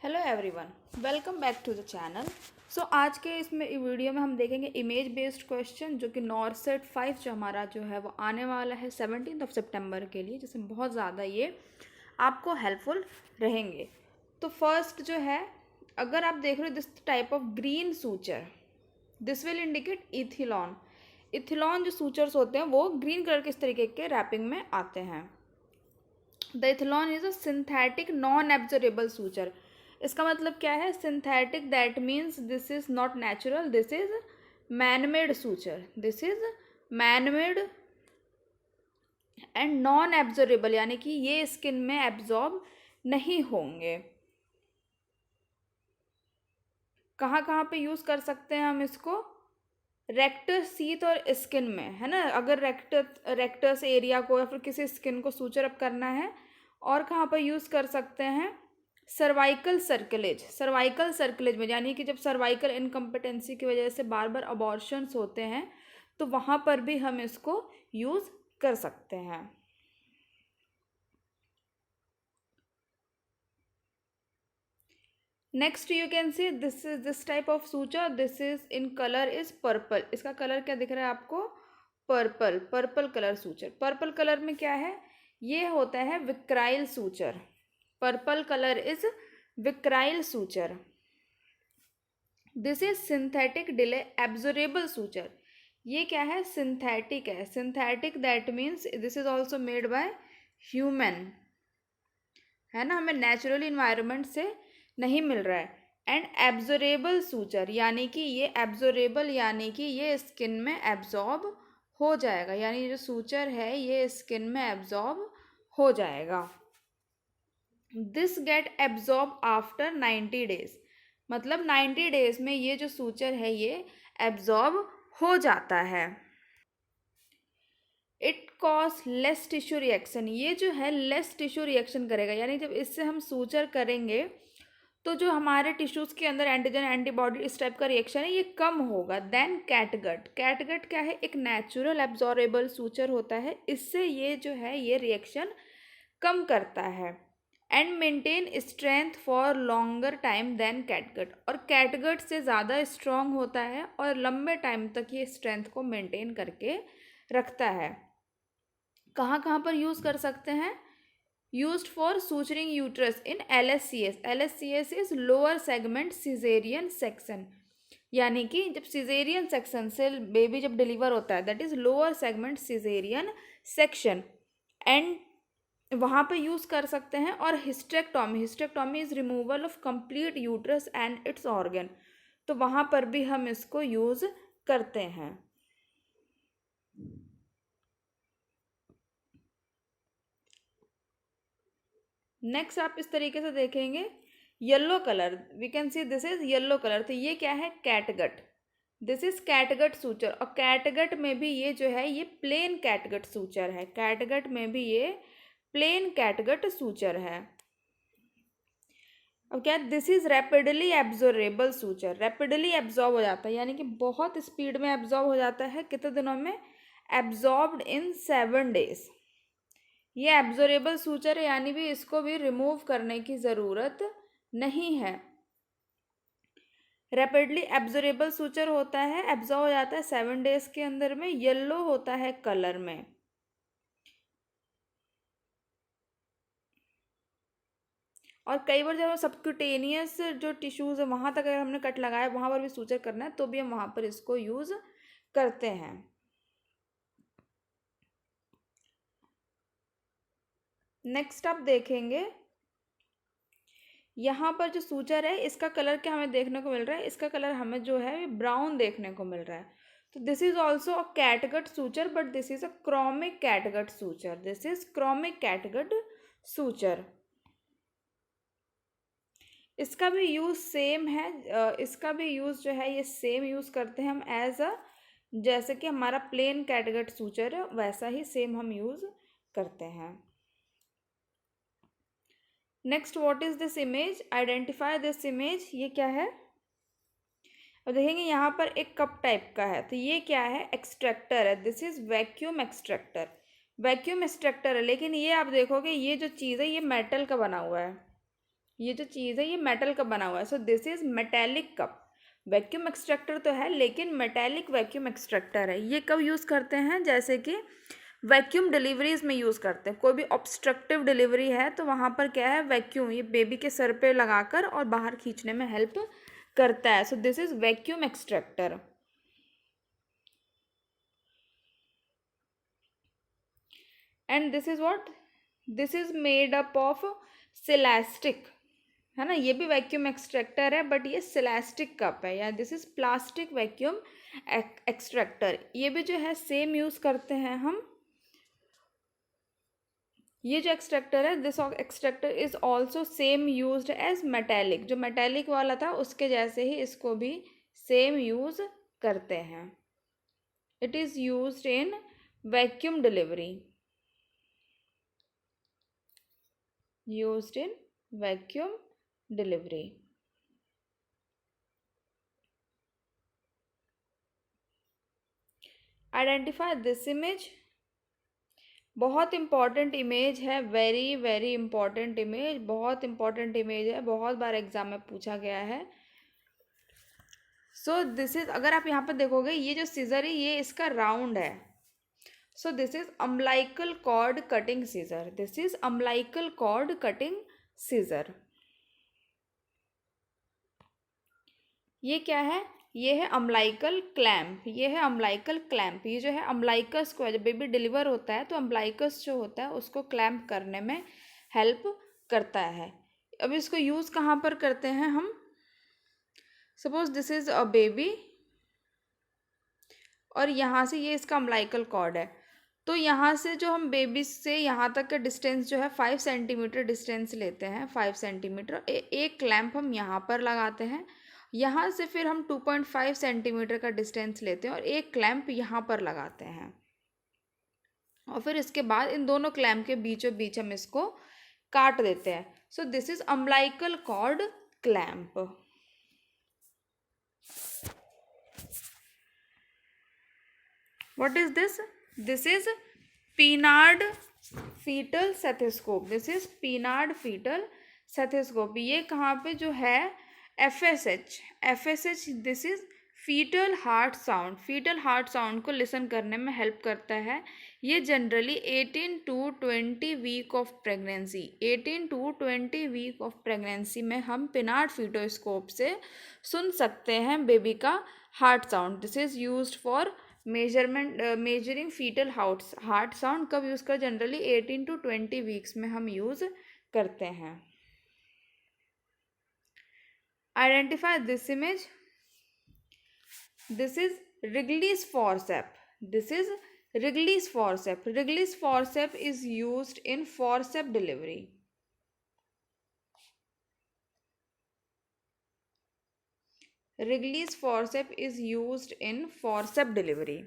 Hello everyone, welcome back to the channel. So आज के इसमें वीडियो में हम देखेंगे इमेज बेस्ड क्वेश्चन जो कि नॉर्सेट 5 जो हमारा जो है वो आने वाला है 17 सितंबर के लिए, जिसमें बहुत ज़्यादा ये आपको हेल्पफुल रहेंगे। तो फर्स्ट जो है, अगर आप देख रहे हो this type of green suture, this will indicate Ethilon. Ethilon जो सूचर्स होते हैं वो ग्रीन कलर के इस तरीके के रैपिंग में आते हैं। The Ethilon is a synthetic non absorbable suture. इसका मतलब क्या है? Synthetic that means this is not natural, this is man made suture, this is man made and non absorbable, यानी कि ये स्किन में एब्जॉर्ब नहीं होंगे। कहाँ कहाँ पे यूज़ कर सकते हैं हम इसको? रेक्टस सीथ और स्किन में, है ना। अगर रेक्टस एरिया को या फिर किसी स्किन को सूचर अप करना है। और कहाँ पर यूज़ कर सकते हैं? सर्वाइकल सर्कलेज में, यानी कि जब सर्वाइकल इनकम्पिटेंसी की वजह से बार बार अबॉर्शंस होते हैं तो वहाँ पर भी हम इसको यूज़ कर सकते हैं। Next you can see this type of suture, this is in colour is purple. इसका कलर क्या दिख रहा है आपको? Purple colour suture. Purple colour में क्या है? ये होता है Vicryl suture. Purple colour is Vicryl suture. This is synthetic delay absorbable suture. ये क्या है? सिंथेटिक है। Synthetic that means this is also made by human, है ना, हमें नेचुरल इन्वायरमेंट से नहीं मिल रहा है। एंड एब्जॉर्बेबल सूचर, यानी कि ये एब्जॉर्बेबल, यानी कि ये स्किन में एब्जॉर्ब हो जाएगा, यानी जो सूचर है ये स्किन में एब्जॉर्ब हो जाएगा। This get absorb after 90 days, मतलब 90 डेज में ये जो सूचर है ये एब्जॉर्ब हो जाता है। It cause less tissue reaction, ये जो है लेस टिश्यू रिएक्शन करेगा, यानी जब इससे हम सूचर करेंगे तो जो हमारे टिश्यूज़ के अंदर एंटीजन एंटीबॉडी इस टाइप का रिएक्शन है ये कम होगा। देन कैटगट, कैटगट क्या है? एक नेचुरल एब्जॉर्बेबल सूचर होता है, इससे ये जो है ये रिएक्शन कम करता है। And maintain strength for longer time than catgut, और कैटगट से ज़्यादा स्ट्रॉन्ग होता है और लंबे टाइम तक ये स्ट्रेंथ को मेंटेन करके रखता है। कहाँ कहाँ पर यूज़ कर सकते हैं? Used for suturing uterus in LSCS। LSCS is lower segment caesarean section, यानी कि जब सिजेरियन सेक्शन से बेबी जब डिलीवर होता है, that is lower segment caesarean section, and वहाँ पे यूज़ कर सकते हैं। और hysterectomy is removal of complete uterus and its organ, तो वहाँ पर भी हम इसको यूज़ करते हैं। नेक्स्ट आप इस तरीके से देखेंगे, yellow colour, we can see this is yellow colour, तो ये क्या है? Catgut, this is catgut suture. और कैटगट में भी ये जो है ये प्लेन कैटगट सूचर है, कैटगट में भी ये प्लेन कैटगट सूचर है। अब क्या? This is rapidly absorbable suture, rapidly absorb हो जाता है, यानी कि बहुत स्पीड में एब्जॉर्ब हो जाता है। कितने दिनों में? एब्जॉर्ब्ड इन 7 डेज। ये एब्जॉर्बेबल सूचर है, यानी भी इसको भी रिमूव करने की ज़रूरत नहीं है। रैपिडली एब्जॉर्बेबल सूचर होता है, एब्जॉर्ब हो जाता है 7 डेज के अंदर में, येलो होता है कलर में। और कई बार जब हम सबक्यूटेनियस जो टिश्यूज़ है वहाँ तक अगर हमने कट लगाया, वहाँ पर भी सूचर करना है, तो भी हम वहाँ पर इसको यूज़ करते हैं। नेक्स्ट आप देखेंगे, यहाँ पर जो सूचर है इसका कलर क्या हमें देखने को मिल रहा है? इसका कलर हमें जो है ब्राउन देखने को मिल रहा है। तो this is also a catgut suture, but this is a chromic catgut suture, this is chromic catgut suture. इसका भी यूज़ सेम है, इसका भी यूज़ जो है ये सेम यूज़ करते हैं हम एज अ, जैसे कि हमारा प्लेन कैटगट सूचर है वैसा ही सेम हम यूज़ करते हैं। Next, what is this image? Identify this image. ये क्या है? अब देखेंगे यहाँ पर एक कप टाइप का है, तो ये क्या है? एक्सट्रैक्टर है, this is vacuum extractor. Vacuum extractor है, लेकिन ये आप देखोगे ये जो चीज़ है ये मेटल का बना हुआ है, ये जो चीज़ है ये मेटल का बना हुआ है, so this is metallic cup. Vacuum extractor तो है लेकिन मेटेलिक वैक्यूम एक्सट्रैक्टर है। ये कब यूज़ करते हैं, जैसे कि वैक्यूम डिलीवरीज में यूज़ करते हैं। कोई भी ऑब्स्ट्रक्टिव डिलीवरी है तो वहाँ पर क्या है, वैक्यूम ये बेबी के सर पे लगाकर और बाहर खींचने में हेल्प करता है। So this is vacuum extractor. And this is what, this is made up of silastic, है ना। ये भी वैक्यूम एक्सट्रैक्टर है बट ये सिलास्टिक कप है, या this is plastic vacuum extractor. ये भी जो है सेम यूज़ करते हैं हम। ये जो एक्सट्रैक्टर है, this extractor is also same used as metallic. जो मेटेलिक वाला था उसके जैसे ही इसको भी सेम यूज करते हैं। It is used in vacuum delivery, used in vacuum delivery. Identify this image, बहुत इंपॉर्टेंट इमेज है, वेरी वेरी इंपॉर्टेंट इमेज, बहुत इंपॉर्टेंट इमेज है, बहुत बार एग्जाम में पूछा गया है। सो दिस इज, अगर आप यहाँ पर देखोगे ये जो सीजर है ये इसका राउंड है। So this is umbilical cord cutting scissor, this is umbilical cord cutting scissor. ये क्या है, ये है अम्बिलिकल क्लैम्प, ये है अम्बिलिकल क्लैम्प। ये जो है अम्बिलिकस को, जब बेबी डिलीवर होता है तो अम्बिलिकस जो होता है उसको क्लैम्प करने में हेल्प करता है। अब इसको यूज़ कहाँ पर करते हैं हम, suppose this is a baby और यहाँ से ये इसका अम्बिलिकल कॉर्ड है, तो यहाँ से जो हम बेबी से यहाँ तक का डिस्टेंस जो है 5 सेंटीमीटर डिस्टेंस लेते हैं, 5 सेंटीमीटर। एक क्लैम्प हम यहाँ पर लगाते हैं, यहाँ से फिर हम 2.5 सेंटीमीटर का डिस्टेंस लेते हैं और एक क्लैम्प यहाँ पर लगाते हैं, और फिर इसके बाद इन दोनों क्लैम्प के बीचों बीच हम इसको काट देते हैं। So this is umbilical cord clamp. What is this? This is Pinard fetal stethoscope. This is Pinard fetal stethoscope. ये कहाँ पे जो है FSH, FSH this is foetal heart sound. Foetal heart sound को लिसन करने में हेल्प करता है। ये generally 18 to 20 week of pregnancy, 18 to 20 week of pregnancy में हम पिनार्ड फीटोस्कोप से सुन सकते हैं बेबी का heart sound. This is used for measuring foetal heart sound. कब यूज़ कर, जनरली 18 to 20 वीक्स में हम यूज़ करते हैं। Identify this image, this is Wrigley's forceps, this is Wrigley's forceps. Wrigley's forceps is used in forceps delivery. Wrigley's forceps is used in forceps delivery.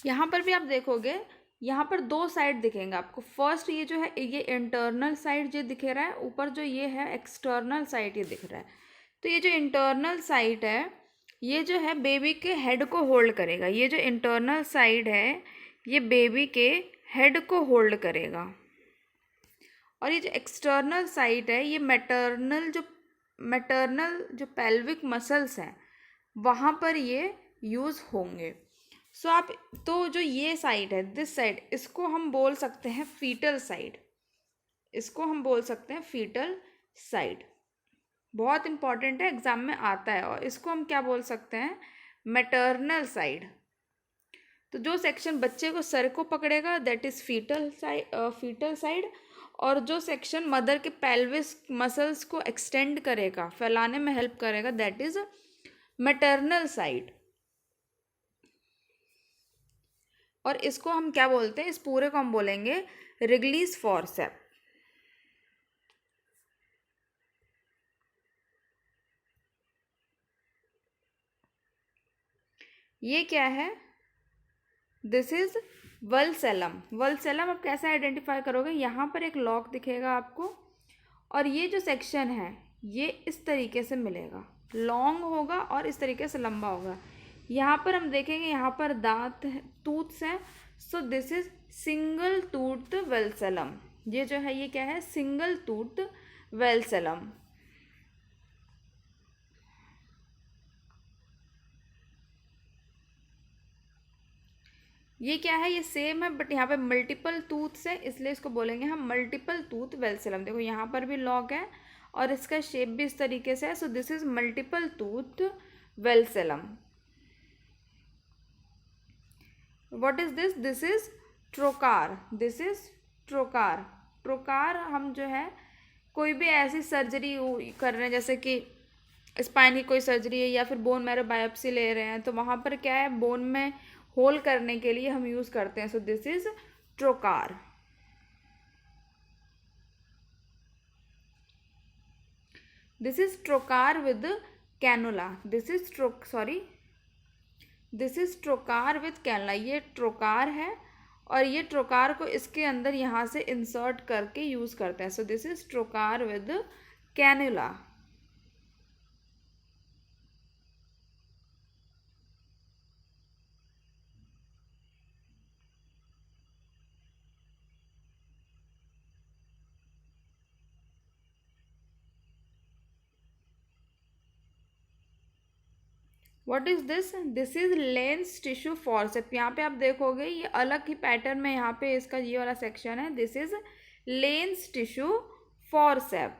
यहाँ पर भी आप देखोगे, यहाँ पर दो साइड दिखेंगे आपको। फर्स्ट ये जो है ये इंटरनल साइड जो दिख रहा है, ऊपर जो ये है एक्सटर्नल साइड ये दिख रहा है। तो ये जो इंटरनल साइड है ये जो है बेबी के हेड को होल्ड करेगा। ये जो इंटरनल साइड है ये बेबी के हेड को होल्ड करेगा, और ये जो एक्सटर्नल साइड है ये मैटरनल जो पेल्विक मसल्स हैं वहाँ पर ये यूज़ होंगे। सो आप तो जो ये साइड है दिस साइड, इसको हम बोल सकते हैं फीटल साइड, इसको हम बोल सकते हैं फीटल साइड। बहुत इंपॉर्टेंट है, एग्जाम में आता है। और इसको हम क्या बोल सकते हैं, मैटरनल साइड। तो जो सेक्शन बच्चे को सर को पकड़ेगा दैट इज फीटल साइड, और जो सेक्शन मदर के पेल्विस मसल्स को एक्सटेंड करेगा, फैलाने में हेल्प करेगा, दैट इज मैटरनल साइड। और इसको हम क्या बोलते हैं, इस पूरे को हम बोलेंगे Wrigley's forceps। ये क्या है, दिस इज वल्सेलम। वल्सेलम आप कैसे आइडेंटिफाई करोगे, यहाँ पर एक लॉक दिखेगा आपको, और ये जो सेक्शन है ये इस तरीके से मिलेगा, लॉन्ग होगा और इस तरीके से लंबा होगा। यहाँ पर हम देखेंगे यहाँ पर दांत टूथ्स हैं। So this is single tooth vulsellum. ये जो है ये क्या है, सिंगल टूथ वेलसेलम। ये क्या है, ये सेम है बट यहाँ पे मल्टीपल टूथ्स है, इसलिए इसको बोलेंगे हम मल्टीपल टूथ वेलसेलम। देखो यहाँ पर भी लॉक है और इसका शेप भी इस तरीके से है, so this is multiple tooth vulsellum. What is this? This is trocar. This is trocar. Trocar हम जो है कोई भी ऐसी सर्जरी कर रहे हैं, जैसे कि स्पाइन की कोई सर्जरी है या फिर बोन मैरो बायोप्सी ले रहे हैं, तो वहाँ पर क्या है, बोन में होल करने के लिए हम यूज़ करते हैं। So this is trocar. This is trocar with cannula. This is this is trocar with cannula. ये ट्रोकार है और ये ट्रोकार को इसके अंदर यहाँ से इंसर्ट करके यूज़ करते हैं। So this is trocar with cannula. What is this? This is lens tissue forcep. यहाँ पे आप देखोगे ये अलग ही पैटर्न में यहाँ पे इसका ये वाला सेक्शन है। This is lens tissue forceps.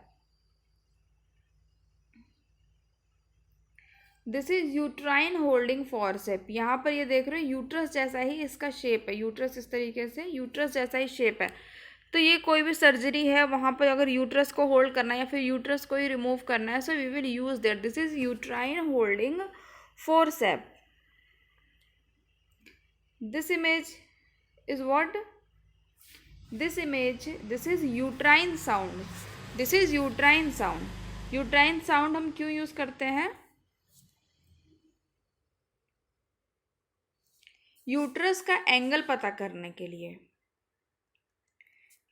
This is uterine holding forceps. यहाँ पर ये देख रहे हो यूट्रस जैसा ही इसका शेप है, यूट्रस इस तरीके से यूट्रस जैसा ही शेप है। तो ये कोई भी सर्जरी है वहाँ पर अगर यूट्रस को होल्ड करना है या फिर यूट्रस को ही रिमूव करना है, so we will use that. This is uterine holding forceps. This image is what? This is uterine sound. This is uterine sound. Uterine sound हम क्यों यूज करते हैं? यूट्रस का एंगल पता करने के लिए।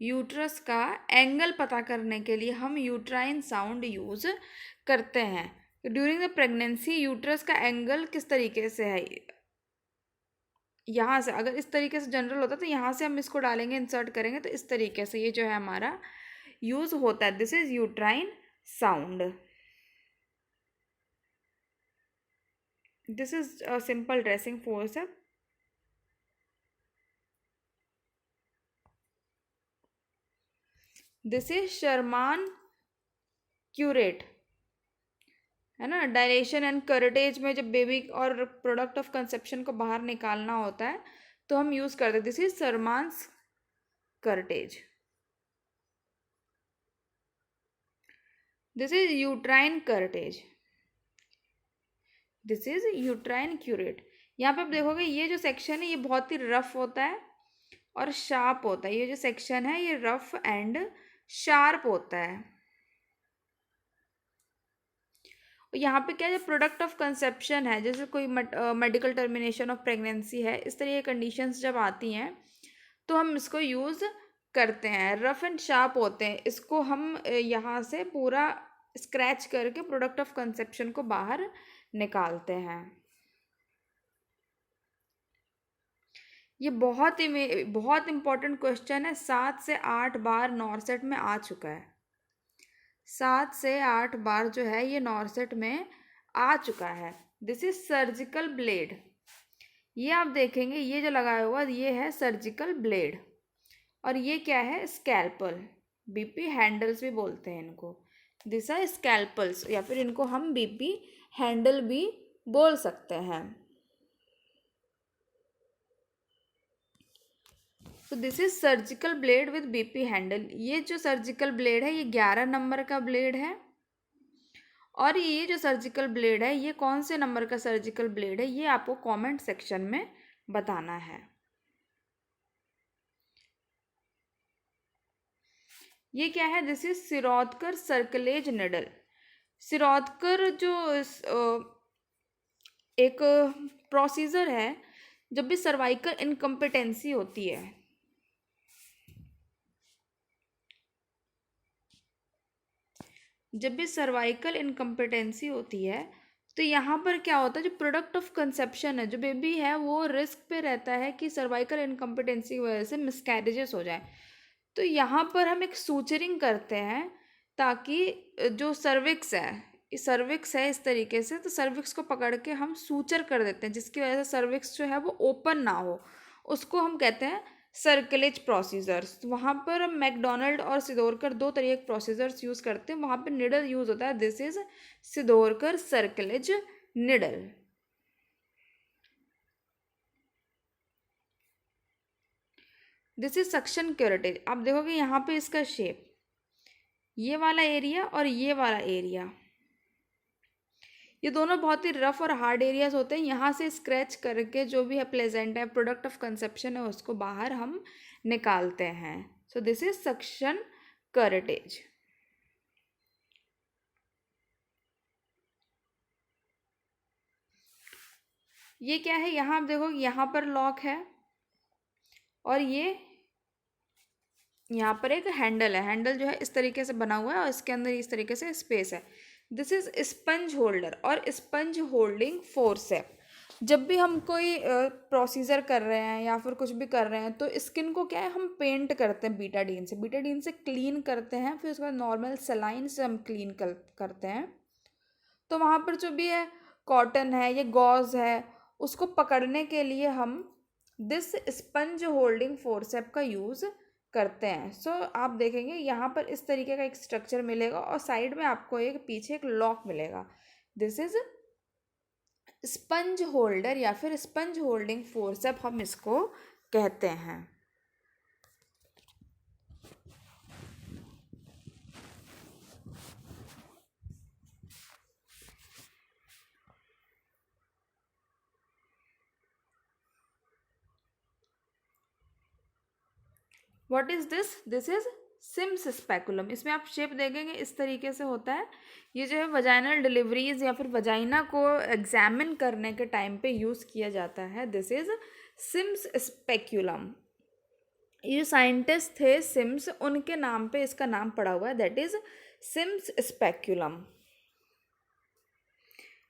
यूट्रस का एंगल पता करने के लिए हम यूट्राइन साउंड यूज करते हैं। ड्यूरिंग द प्रेगनेंसी यूट्रस का एंगल किस तरीके से है, यहाँ से अगर इस तरीके से जनरल होता तो यहाँ से हम इसको डालेंगे, इंसर्ट करेंगे, तो इस तरीके से ये जो है हमारा यूज होता है। This is uterine sound. This is a simple dressing forcep. This is Sharman curette, है ना। डायलेशन एंड करटेज में जब बेबी और प्रोडक्ट ऑफ कंसेप्शन को बाहर निकालना होता है तो हम यूज करते हैं। This is Sharman's curettage. This is uterine curettage. This is uterine curette. यहाँ पे आप देखोगे ये जो सेक्शन है ये बहुत ही रफ होता है और शार्प होता है। ये जो सेक्शन है ये रफ एंड शार्प होता है। यहाँ पे क्या है, प्रोडक्ट ऑफ कंसेप्शन है, जैसे कोई मेडिकल टर्मिनेशन ऑफ प्रेगनेंसी है, इस तरह की कंडीशंस जब आती हैं तो हम इसको यूज़ करते हैं। रफ एंड शार्प होते हैं, इसको हम यहाँ से पूरा स्क्रैच करके प्रोडक्ट ऑफ कंसेप्शन को बाहर निकालते हैं। ये बहुत इंपॉर्टेंट क्वेश्चन है, 7 से 8 बार नॉर्सेट में आ चुका है। 7 से 8 बार जो है ये नॉर्सेट में आ चुका है। This is surgical blade. ये आप देखेंगे ये जो लगाया हुआ ये है सर्जिकल ब्लेड और ये क्या है, स्कैल्पल। बीपी हैंडल्स भी बोलते हैं इनको। दिस आर स्कैल्पल्स या फिर इनको हम बीपी हैंडल भी बोल सकते हैं। तो this is surgical blade with BP handle. ये जो सर्जिकल ब्लेड है ये 11 नंबर का ब्लेड है और ये जो सर्जिकल ब्लेड है ये कौन से नंबर का सर्जिकल ब्लेड है ये आपको कमेंट सेक्शन में बताना है। ये क्या है, दिस इज सिरोदकर सर्कलेज निडल। सिरोदकर जो एक प्रोसीजर है जब भी सर्वाइकल इनकम्पिटेंसी होती है, जब भी सर्वाइकल इनकम्पिटेंसी होती है तो यहाँ पर क्या होता है, जो प्रोडक्ट ऑफ कंसेप्शन है, जो बेबी है वो रिस्क पे रहता है कि सर्वाइकल इनकम्पिटेंसी की वजह से मिसकैरेजेस हो जाए। तो यहाँ पर हम एक सूचरिंग करते हैं ताकि जो सर्विक्स है इस तरीके से, तो सर्विक्स को पकड़ के हम सूचर कर देते हैं, जिसकी वजह से सर्विक्स जो है वो ओपन ना हो, उसको हम कहते हैं सर्कलेज प्रोसीजर्स। वहाँ पर मैकडोनल्ड और सिदोरकर दो तरीके के प्रोसीजर्स यूज़ करते हैं, वहाँ पर निडल यूज़ होता है, this is Shirodkar cerclage needle. This is suction curettage. आप देखोगे यहाँ पे इसका शेप, ये वाला एरिया और ये वाला एरिया, ये दोनों बहुत ही रफ और हार्ड एरियाज होते हैं। यहाँ से स्क्रैच करके जो भी है प्लेजेंट है, प्रोडक्ट ऑफ कंसेप्शन है, उसको बाहर हम निकालते हैं। So this is suction curettage. ये क्या है, यहाँ आप देखो, यहाँ पर लॉक है और ये यहाँ पर एक हैंडल है। हैंडल जो है इस तरीके से बना हुआ है और इसके अंदर इस तरीके से स्पेस है। दिस इज स्पंज होल्डर और स्पंज होल्डिंग फोर्सेप। जब भी हम कोई प्रोसीजर कर रहे हैं या फिर कुछ भी कर रहे हैं, तो स्किन को क्या है, हम पेंट करते हैं बीटाडीन से क्लीन करते हैं, फिर उसके बाद नॉर्मल सलाइन से हम क्लीन करते हैं। तो वहाँ पर जो भी है कॉटन है या गॉज है, उसको पकड़ने के लिए हम दिस स्पंज होल्डिंग फोर्सेप का यूज़ करते हैं। सो आप देखेंगे यहाँ पर इस तरीके का एक स्ट्रक्चर मिलेगा और साइड में आपको एक पीछे एक लॉक मिलेगा। दिस इज स्पंज होल्डर या फिर स्पंज होल्डिंग फोर्सेप हम इसको कहते हैं। What is this? This is Sims speculum. इसमें आप शेप देखेंगे इस तरीके से होता है। ये जो है वजाइनल डिलीवरीज या फिर वजाइना को एग्जामिन करने के टाइम पे यूज़ किया जाता है। This is Sims speculum. ये साइंटिस्ट थे सिम्स, उनके नाम पे इसका नाम पड़ा हुआ है, दैट इज सिम्स स्पेक्यूलम।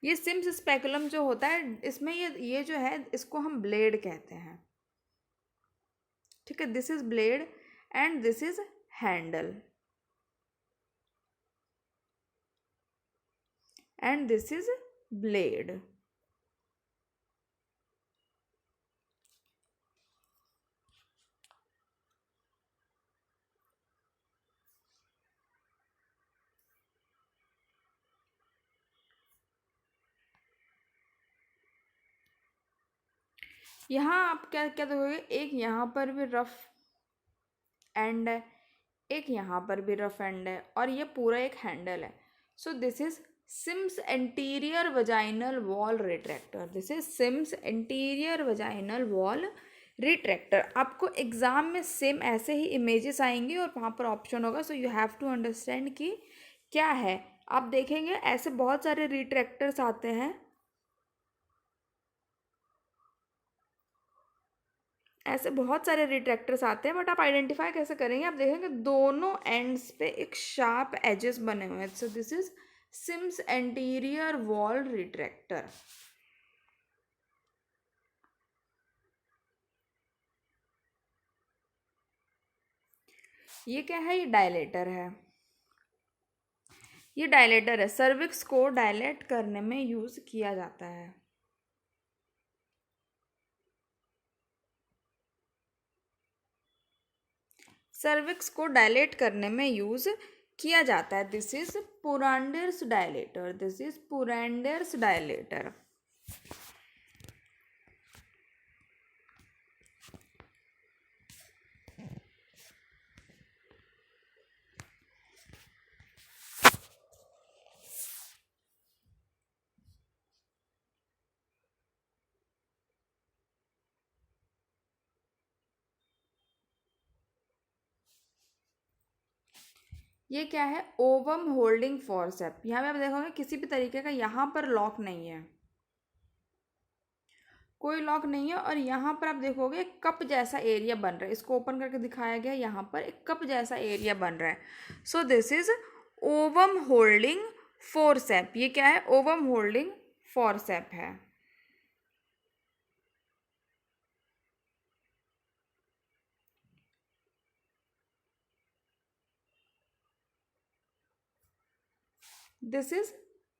ये सिम्स स्पेकुलम जो होता है, इसमें ये जो है इसको हम ब्लेड कहते हैं, ठीक है। This is blade and this is handle and this is blade. यहाँ आप क्या क्या देखोगे, एक यहाँ पर भी रफ एंड है, एक यहाँ पर भी रफ एंड है और ये पूरा एक हैंडल है। So this is Sims anterior vaginal wall retractor. This is Sims anterior vaginal wall retractor. आपको एग्जाम में सेम ऐसे ही इमेजेस आएंगे और वहाँ पर ऑप्शन होगा, so you have to understand कि क्या है। आप देखेंगे ऐसे बहुत सारे रिट्रैक्टर्स आते हैं, ऐसे बहुत सारे रिट्रैक्टर्स आते हैं, बट आप आइडेंटिफाई कैसे करेंगे? आप देखेंगे दोनों एंड्स पे एक शार्प एजेस बने हुए हैं। So this is Sims anterior wall retractor. ये क्या है? ये डायलेटर है। ये डायलेटर है, सर्विक्स को डायलेट करने में यूज किया जाता है। सर्विक्स को डायलेट करने में यूज किया जाता है। This is Purandare's dilator. This is Purandare's dilator. ये क्या है? Ovum holding forcep. यहाँ पे आप देखोगे किसी भी तरीके का यहाँ पर लॉक नहीं है, कोई लॉक नहीं है। और यहाँ पर आप देखोगे कप जैसा एरिया बन रहा है, इसको ओपन करके दिखाया गया है, यहाँ पर एक कप जैसा एरिया बन रहा है। So this is ovum holding forcep. ये क्या है? ओवम होल्डिंग फोर्सेप है। This is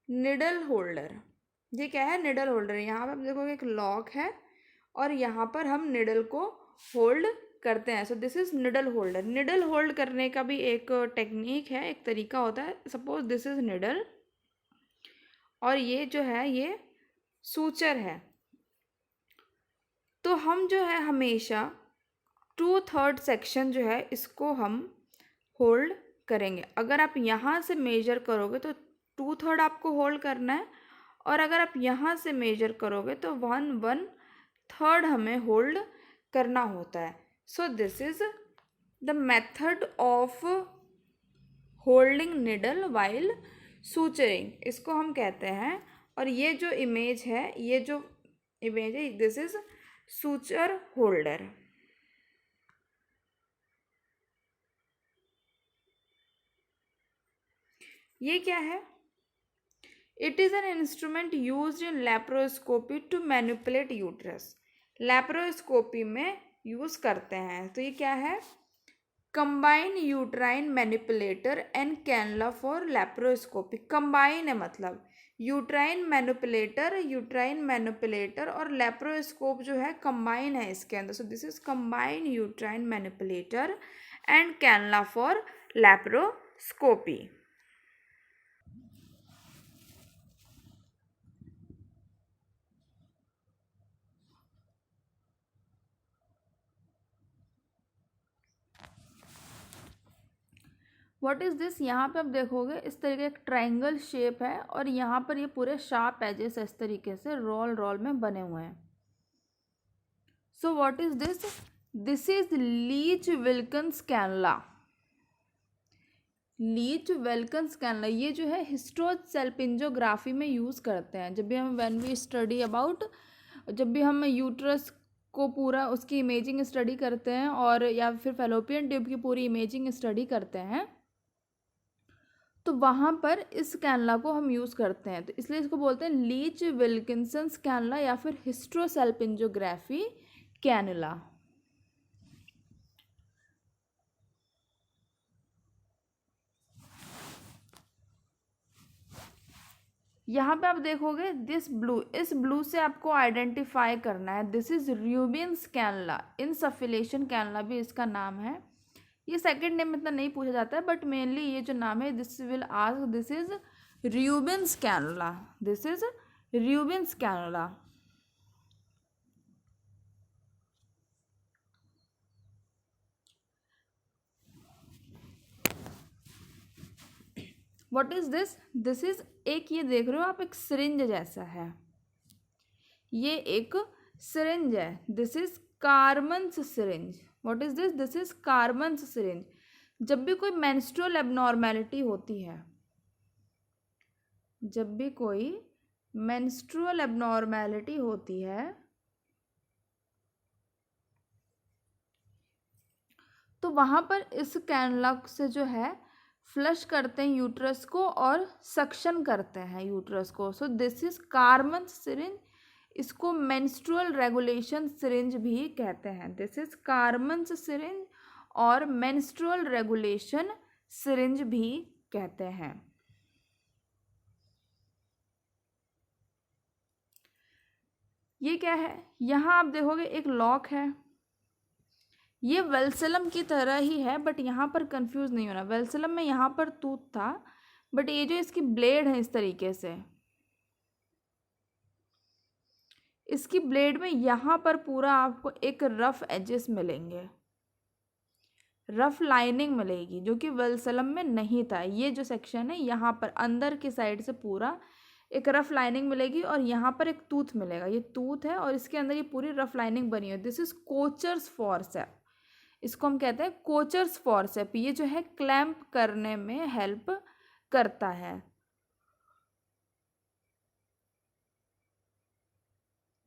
needle holder. ये क्या है? Needle holder. यहाँ पे आप देखोगे एक लॉक है और यहाँ पर हम निडल को होल्ड करते हैं। So this is needle holder. Needle hold करने का भी एक टेक्निक है, एक तरीका होता है। सपोज दिस इज निडल और ये जो है ये सूचर है, तो हम जो है हमेशा 2/3 सेक्शन जो है इसको हम होल्ड करेंगे। अगर आप यहाँ से मेजर करोगे तो 2/3 आपको होल्ड करना है, और अगर आप यहाँ से मेजर करोगे तो 1/3 हमें होल्ड करना होता है। So this is the method of holding needle while suturing, इसको हम कहते हैं। और ये जो इमेज है, ये जो इमेज है, दिस इज सूचर होल्डर। ये क्या है? It is an instrument use in laparoscopy to manipulate uterus. Laparoscopy में यूज करते हैं। तो ये क्या है? Combine uterine manipulator and cannula for laparoscopy. Combine है मतलब यूट्राइन मैनिपुलेटर और लैप्रोस्कोप जो है कंबाइन है इसके अंदर। सो this is combine uterine manipulator and cannula for laparoscopy. What is this? यहाँ पे आप देखोगे इस तरीके एक ट्रायंगल शेप है और यहाँ पर ये पूरे शार्प एजेस इस तरीके से रोल में बने हुए हैं। So what is this? This is Leech Wilkinson cannula. Leech Wilkinson cannula ये जो है हिस्टोसेल्पिंजोग्राफी में यूज़ करते हैं। जब भी हम व्हेन वी स्टडी अबाउट, जब भी हम यूट्रस को पूरा उसकी इमेजिंग स्टडी करते हैं और या फिर फैलोपियन ट्यूब की पूरी इमेजिंग स्टडी करते हैं, तो वहाँ पर इस कैनला को हम यूज़ करते हैं। तो इसलिए इसको बोलते हैं लीच विल्किंसंस कैनला या फिर हिस्टोसेल्पिंजोग्राफी कैनुला। यहाँ पे आप देखोगे दिस ब्लू, इस ब्लू से आपको आइडेंटिफाई करना है। दिस इज र्यूबिन्स कैनला, इनसफिलेशन कैनला भी इसका नाम है। ये सेकंड नेम इतना नहीं पूछा जाता है, बट मेनली ये जो नाम है this will ask this is Rubin's cannula. This is Rubin's cannula. What is this? This is एक, ये देख रहे हो आप, एक सिरिंज जैसा है। ये एक सिरिंज है। This is Karman's syringe. What is this? This is Karman's syringe. जब भी कोई मेंस्ट्रुअल एबनॉर्मेलिटी होती है, जब भी कोई मेंस्ट्रुअल एबनॉर्मेलिटी होती है, तो वहाँ पर इस कैनुला से जो है फ्लश करते हैं यूट्रस को और सक्शन करते हैं यूट्रस को। So this is Karman's syringe. इसको मेंस्ट्रुअल रेगुलेशन सिरिंज भी कहते हैं। दिस इज कार्मन्स सिरिंज और मेंस्ट्रुअल रेगुलेशन सिरिंज भी कहते हैं। ये क्या है? यहाँ आप देखोगे एक लॉक है। ये वेल्सलम की तरह ही है, बट यहाँ पर कंफ्यूज नहीं होना। वेल्सलम में यहाँ पर टूथ था, बट ये जो इसकी ब्लेड है इस तरीके से, इसकी ब्लेड में यहाँ पर पूरा आपको एक रफ एजेस मिलेंगे, रफ लाइनिंग मिलेगी, जो कि वेल्सलम में नहीं था। ये जो सेक्शन है यहाँ पर अंदर की साइड से पूरा एक रफ लाइनिंग मिलेगी और यहाँ पर एक टूथ मिलेगा। ये टूथ है और इसके अंदर ये पूरी रफ लाइनिंग बनी है। This is Kocher's forcep. इसको हम कहते हैं कोचर्स फॉरसेप। ये जो है क्लैंप करने में हेल्प करता है।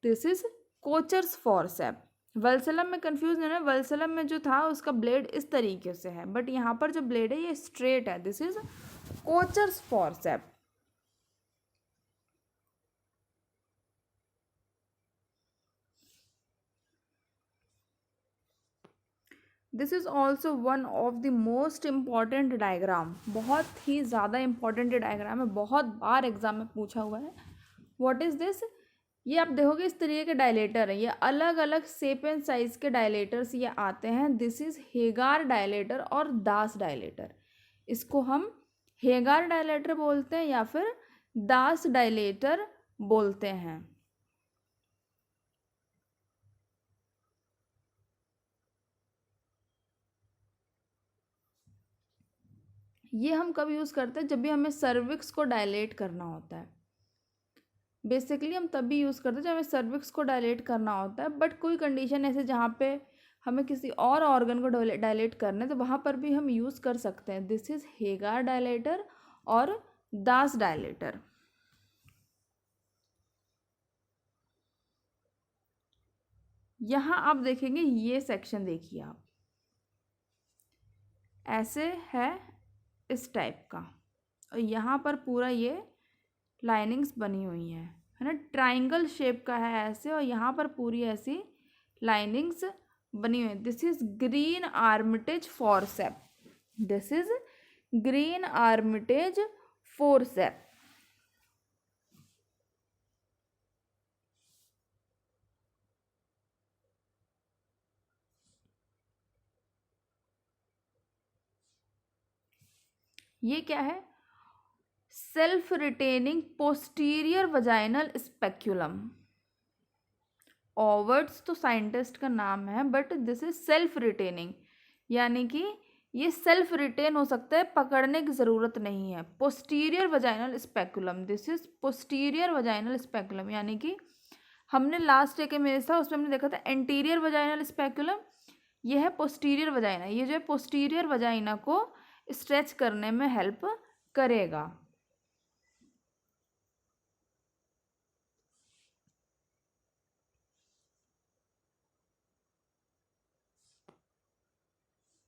This is Kocher's forcep. Vulsellum में कंफ्यूज नहीं है। वेल्सलम में जो था उसका ब्लेड इस तरीके से है, बट यहाँ पर जो ब्लेड है ये स्ट्रेट है। This is Kocher's forcep. This is also one of the most important diagram, बहुत ही ज़्यादा इम्पॉर्टेंट डायग्राम है, बहुत बार एग्जाम में पूछा हुआ है। What is this? ये आप देखोगे इस तरीके के डायलेटर है, ये अलग अलग शेप एंड साइज के डायलेटर्स ये आते हैं। दिस इज हेगार डायलेटर और दास डायलेटर। इसको हम हेगार डायलेटर बोलते हैं या फिर दास डायलेटर बोलते हैं। ये हम कब यूज़ करते हैं? जब भी हमें सर्विक्स को डायलेट करना होता है। बेसिकली हम तभी यूज़ करते हैं जब हमें सर्विक्स को डायलेट करना होता है, बट कोई कंडीशन ऐसे जहाँ पे हमें किसी और ऑर्गन को डायलेट करना है तो वहाँ पर भी हम यूज़ कर सकते हैं। दिस इज़ हेगार डायलेटर और दास डायलेटर। यहाँ आप देखेंगे, ये सेक्शन देखिए आप, ऐसे है इस टाइप का, और यहाँ पर पूरा ये लाइनिंग्स बनी हुई है ना, ट्राइंगल शेप का है ऐसे, और यहाँ पर पूरी ऐसी लाइनिंग्स बनी हुई है। This is Green Armytage forcep. This is Green Armytage forcep. ये क्या है? Self retaining posterior vaginal speculum. Auvard's तो साइंटिस्ट का नाम है, but this is self retaining, यानी कि ये सेल्फ रिटेन हो सकता है, पकड़ने की ज़रूरत नहीं है। Posterior vaginal speculum, this is posterior vaginal speculum, यानी कि हमने लास्ट एक इमेज था उसमें हमने देखा था एंटीरियर वजाइनल स्पेकुलम, ये है पोस्टीरियर वजाइना। ये जो है पोस्टीरियर वजाइना को स्ट्रेच करने में हेल्प करेगा।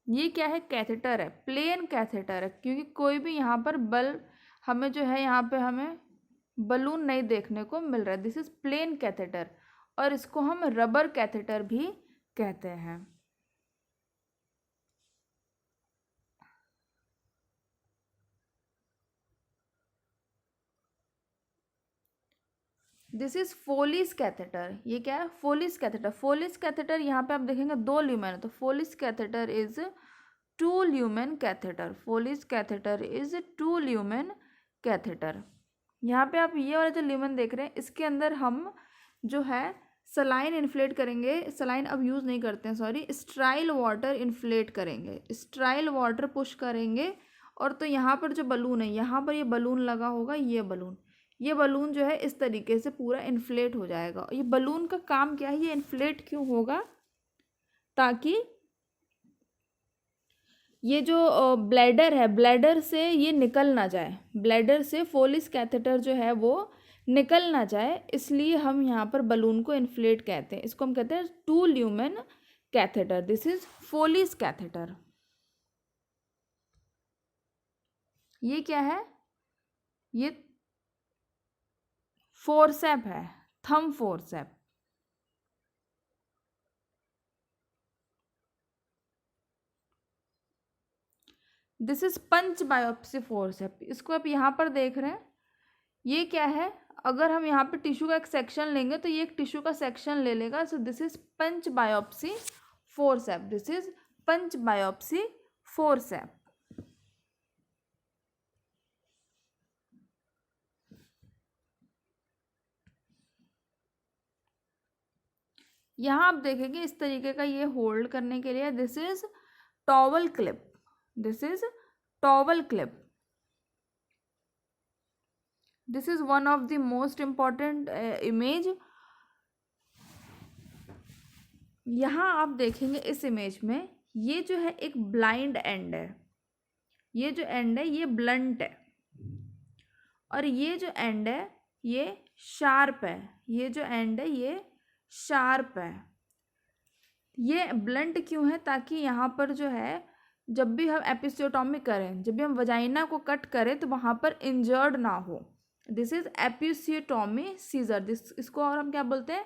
ये क्या है? कैथेटर है, प्लेन कैथेटर है, क्योंकि कोई भी यहाँ पर बल हमें जो है यहाँ पे हमें बलून नहीं देखने को मिल रहा है। दिस इज प्लेन कैथेटर, और इसको हम रबर कैथेटर भी कहते हैं। This is Foley's catheter. ये क्या है? फोलिस कैथेटर। फोलिस कैथेटर यहाँ पे आप देखेंगे 2 ल्यूमेन है, तो Foley's catheter is 2 lumen catheter. Foley's catheter is 2 lumen catheter. यहाँ पे आप ये वाला जो ल्यूमेन देख रहे हैं, इसके अंदर हम जो है सलाइन इन्फ्लेट करेंगे। सलाइन अब यूज़ नहीं करते हैं, सॉरी, स्ट्राइल वाटर इन्फ्लेट करेंगे, स्ट्राइल वाटर पुश करेंगे। और तो यहाँ पर जो बलून है, यहाँ पर ये बलून लगा होगा, ये बलून जो है इस तरीके से पूरा इन्फ्लेट हो जाएगा। ये बलून का काम क्या है? ये इन्फ्लेट क्यों होगा? ताकि ये जो ब्लैडर है, ब्लैडर से ये निकल ना जाए, ब्लैडर से फोलिस कैथेटर जो है वो निकल ना जाए, इसलिए हम यहाँ पर बलून को इन्फ्लेट कहते हैं। इसको हम कहते हैं 2 lumen catheter. This is Foley's catheter. ये क्या है? ये फोर्सेप है, thumb forcep. This is punch biopsy forcep. इसको आप यहाँ पर देख रहे हैं, ये क्या है? अगर हम यहाँ पे टिश्यू का एक सेक्शन लेंगे तो ये एक टिश्यू का सेक्शन ले लेगा। So this is punch biopsy forcep. This is punch biopsy forcep. यहाँ आप देखेंगे इस तरीके का ये होल्ड करने के लिए, this is towel clip. This is towel clip. This is one of the most important image. यहाँ आप देखेंगे इस इमेज में, ये जो है एक ब्लाइंड एंड है, ये जो एंड है ये ब्लंट है, और ये जो एंड है ये शार्प है। ये जो एंड है ये शार्प है। ये ब्लंट क्यों है? ताकि यहाँ पर जो है जब भी हम एपिसियोटॉमी करें, जब भी हम वजाइना को कट करें तो वहाँ पर इंजर्ड ना हो। This is episiotomy scissor. This इसको और हम क्या बोलते हैं?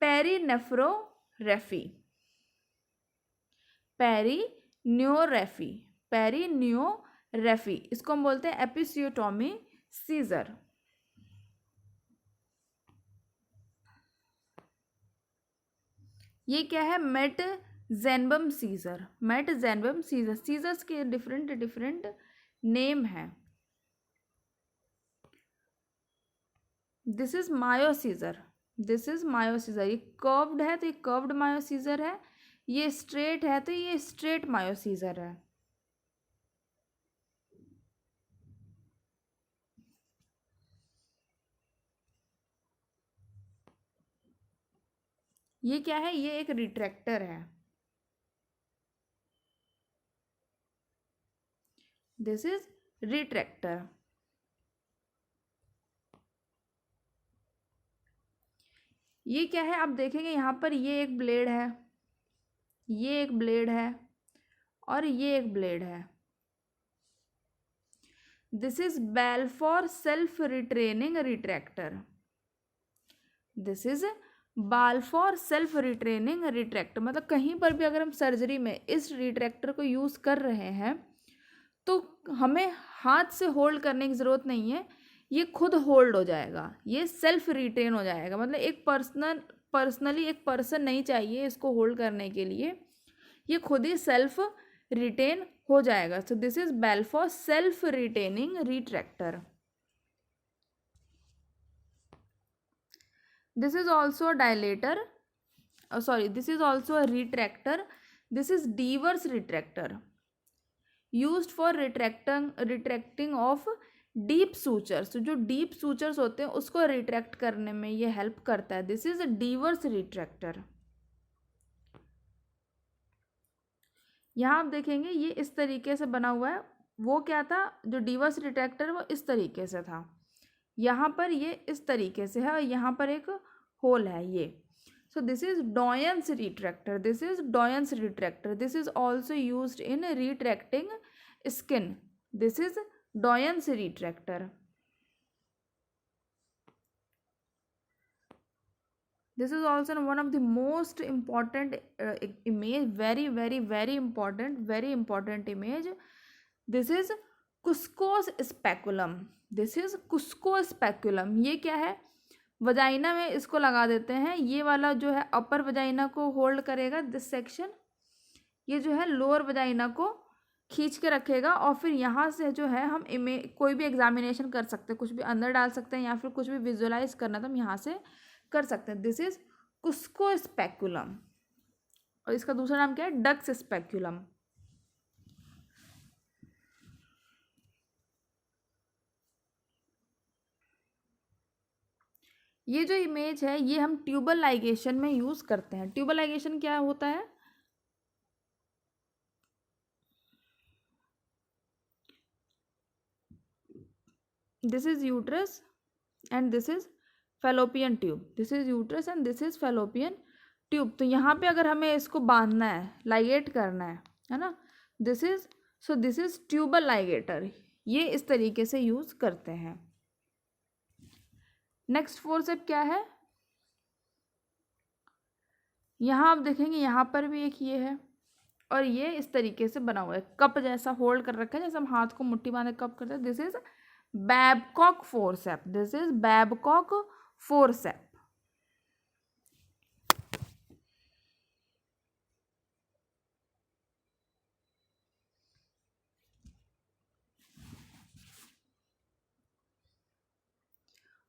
पेरीनेफ्रोरेफी। पेरिन्यूरेफी, पेरिन्यूरेफी, इसको हम बोलते हैं एपिसियोटोमी सीजर। ये क्या है, Metzenbaum scissor, Metzenbaum scissor. Scissors के डिफरेंट डिफरेंट नेम है। This is Mayo scissor, this is Mayo scissor. ये कर्व्ड है तो ये कर्व्ड मायोसीजर है, ये स्ट्रेट है तो ये स्ट्रेट मायोसीजर है। ये क्या है, ये एक रिट्रैक्टर है। This is retractor. ये क्या है, आप देखेंगे यहाँ पर ये एक ब्लेड है, ये एक ब्लेड है और ये एक ब्लेड है। This is Balfour self retraining retractor, this is Balfour self retraining retractor. मतलब कहीं पर भी अगर हम सर्जरी में इस रिट्रैक्टर को यूज़ कर रहे हैं तो हमें हाथ से होल्ड करने की ज़रूरत नहीं है, ये खुद होल्ड हो जाएगा, ये सेल्फ रिटेन हो जाएगा। मतलब एक पर्सनली एक पर्सन नहीं चाहिए इसको होल्ड करने के लिए, ये खुद ही सेल्फ रिटेन हो जाएगा। सो this is Balfour self retaining retractor. This is also a dilator, this is also a retractor. This is Devers retractor, used for retracting of deep sutures। तो जो deep sutures होते हैं उसको retract करने में ये help करता है। This is a Devers retractor। यहाँ आप देखेंगे ये इस तरीके से बना हुआ है, वो क्या था, जो Devers retractor वो इस तरीके से था, यहाँ पर ये इस तरीके से है और यहाँ पर एक होल है ये। So this is Doyen's retractor, this is Doyen's retractor. This is also used in retracting skin, this is Doyen's retractor. This is also one of the most important image, very very very important image. This is Cusco's speculum, this is Cusco speculum. ये क्या है, vagina में इसको लगा देते हैं, ये वाला जो है अपर वजाइना को होल्ड करेगा दिस सेक्शन, ये जो है लोअर वजाइना को खींच के रखेगा और फिर यहाँ से जो है हम कोई भी एग्जामिनेशन कर सकते हैं, कुछ भी अंदर डाल सकते हैं या फिर कुछ भी विजुअलाइज करना तो हम यहाँ से कर सकते हैं। दिस इज कुस्को स्पेकुलम और इसका दूसरा नाम क्या है, डक्स स्पेकुलम। ये जो इमेज है ये हम ट्यूबल लाइगेशन में यूज़ करते हैं। ट्यूबल लाइगेशन क्या होता है, this is uterus and this is fallopian tube, this is uterus and this is fallopian tube. तो यहाँ पे अगर हमें इसको बांधना है, लाइगेट करना है ना, दिस इज ट्यूबल लाइगेटर, ये इस तरीके से यूज़ करते हैं। नेक्स्ट फोर्सेप क्या है, यहाँ आप देखेंगे यहाँ पर भी एक ये है और ये इस तरीके से बना हुआ है, कप जैसा होल्ड कर रखा है, जैसे हम हाथ को मुट्ठी बांधे कप करते हैं। This is Babcock forcep, this is Babcock forcep.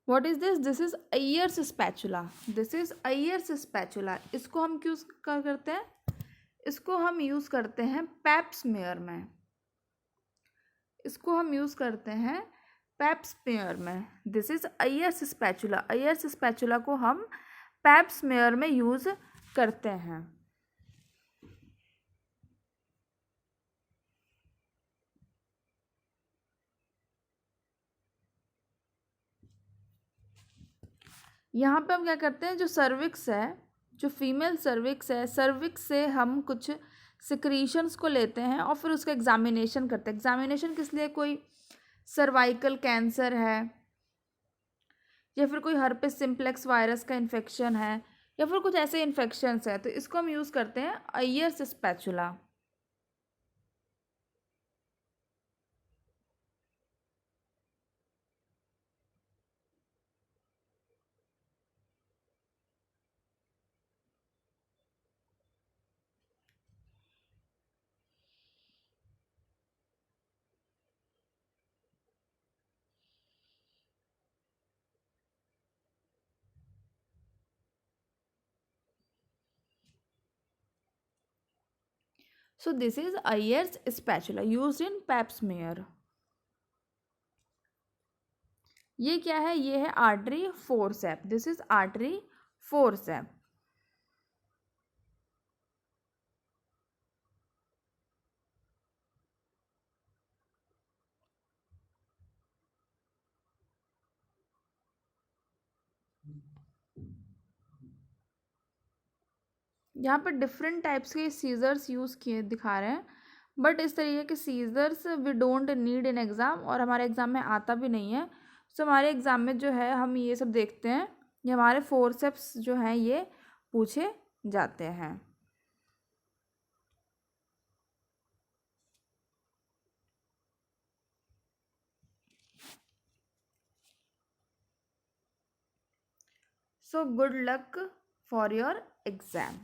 What is this? This is Ayer's spatula, this is Ayer's spatula। इसको हम क्यों करते हैं, इसको हम यूज़ करते हैं पैप स्मेयर में, इसको हम यूज़ करते हैं पैप स्मेयर में। This is Ayer's spatula, Ayer's spatula को हम पैप स्मेयर में यूज़ करते हैं। यहाँ पे हम क्या करते हैं, जो सर्विक्स है, जो फीमेल सर्विक्स है, सर्विक्स से हम कुछ सिक्रीशंस को लेते हैं और फिर उसका एग्जामिनेशन करते हैं। एग्जामिनेशन किस लिए, कोई सर्वाइकल कैंसर है या फिर कोई हर्पिस सिम्प्लेक्स वायरस का इन्फेक्शन है या फिर कुछ ऐसे इन्फेक्शंस है, तो इसको हम यूज़ करते हैं Ayer's spatula. So this is Ayre's spatula used in pap smear. ये क्या है? ये है artery forcep. This is artery forcep. यहाँ पर डिफरेंट टाइप्स के सीजर्स यूज़ किए दिखा रहे हैं, बट इस तरीके के scissors we don't need in exam, और हमारे एग्ज़ाम में आता भी नहीं है। सो हमारे एग्ज़ाम में जो है हम ये सब देखते हैं, ये हमारे फोर्सेप्स जो हैं ये पूछे जाते हैं। So good luck for your exam.